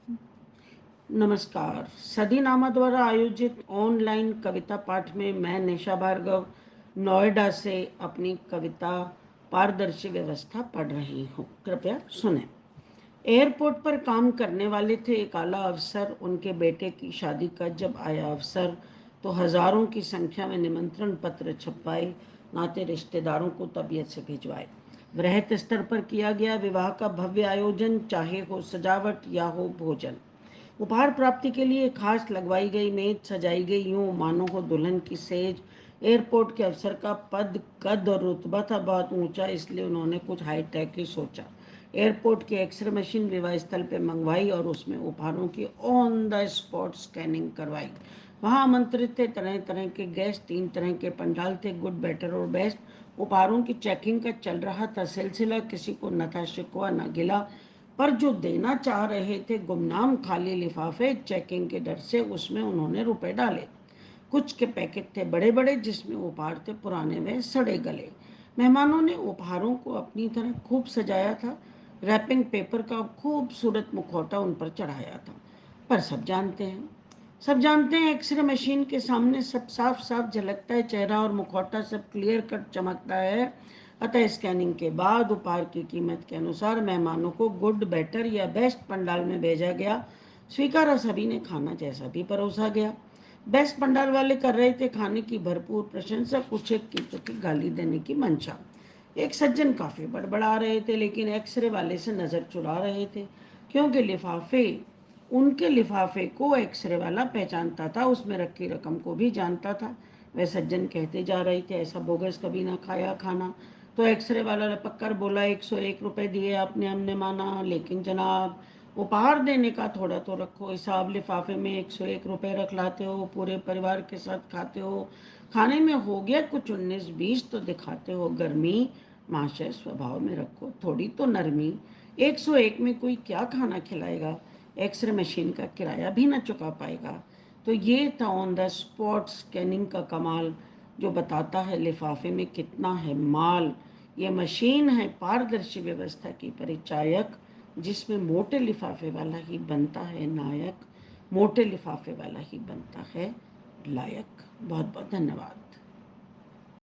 नमस्कार। सदीनामा द्वारा आयोजित ऑनलाइन कविता पाठ में मैं निशा भार्गव नोएडा से अपनी कविता पारदर्शी व्यवस्था पढ़ रही हूँ। कृपया सुनें। एयरपोर्ट पर काम करने वाले थे एक आला अफसर। उनके बेटे की शादी का जब आया अवसर तो हजारों की संख्या में निमंत्रण पत्र छपवाए, नाते रिश्तेदारों को तबीयत से भिजवाए। वृहत स्तर पर किया गया विवाह का भव्य आयोजन, चाहे हो सजावट या हो भोजन। उपहार प्राप्ति के लिए खास लगवाई गई मेज सजाई गई यूं मानो हो दुल्हन की सेज। एयरपोर्ट के अफसर का पद, कद और रुतबा था बहुत ऊंचा, इसलिए उन्होंने कुछ हाईटेक ही सोचा। एयरपोर्ट की एक्सरे मशीन विवाह स्थल पर मंगवाई और उसमें उपहारों की ऑन द स्पॉट स्कैनिंग करवाई। वहां आमंत्रित थे तरह तरह के गेस्ट, 3 तरह के पंडाल थे, गुड बेटर और बेस्ट। उपहारों की चेकिंग का चल रहा था सिलसिला, किसी को न था शिकवा न गिला, पर जो देना चाह रहे थे गुमनाम खाली लिफाफे, चेकिंग के डर से उसमें उन्होंने रुपए डाले। कुछ के पैकेट थे बड़े बड़े, जिसमें उपहार थे पुराने व सड़े गले। मेहमानों ने उपहारों को अपनी तरह खूब सजाया था। रैपिंग पेपर का खूबसूरत मुखौटा उन पर चढ़ाया था। पर सब जानते हैं एक्सरे मशीन के सामने सब साफ साफ झलकता है, चेहरा और मुखौटा सब क्लियर कट चमकता है। अतः स्कैनिंग के बाद उपहार की कीमत के अनुसार मेहमानों को गुड बेटर या बेस्ट पंडाल में भेजा गया। स्वीकारा सभी ने, खाना जैसा भी परोसा गया। बेस्ट पंडाल वाले कर रहे थे खाने की भरपूर प्रशंसा, कुछ एक कीटों की गाली देने की मंशा। एक सज्जन काफी बड़बड़ा रहे थे, लेकिन एक्सरे वाले से नजर चुरा रहे थे, क्योंकि उनके लिफाफे को एक्सरे वाला पहचानता था, उसमें रखी रकम को भी जानता था। वह सज्जन कहते जा रहे थे, ऐसा बोगस कभी ना खाया खाना। तो एक्सरे वाला लपक कर बोला, 101 रुपये दिए आपने, हमने माना, लेकिन जनाब उपहार देने का थोड़ा तो रखो हिसाब। लिफाफे में 101 रुपये रख लाते हो, पूरे परिवार के साथ खाते हो, खाने में हो गया कुछ 19-20 तो दिखाते हो गर्मी। महाशय, स्वभाव में रखो थोड़ी तो नरमी। 101 में कोई क्या खाना खिलाएगा, एक्सरे मशीन का किराया भी ना चुका पाएगा। तो ये था ऑन द स्पॉट स्कैनिंग का कमाल, जो बताता है लिफाफे में कितना है माल। ये मशीन है पारदर्शी व्यवस्था की परिचायक, जिसमें मोटे लिफाफे वाला ही बनता है नायक, मोटे लिफाफे वाला ही बनता है लायक। बहुत बहुत धन्यवाद।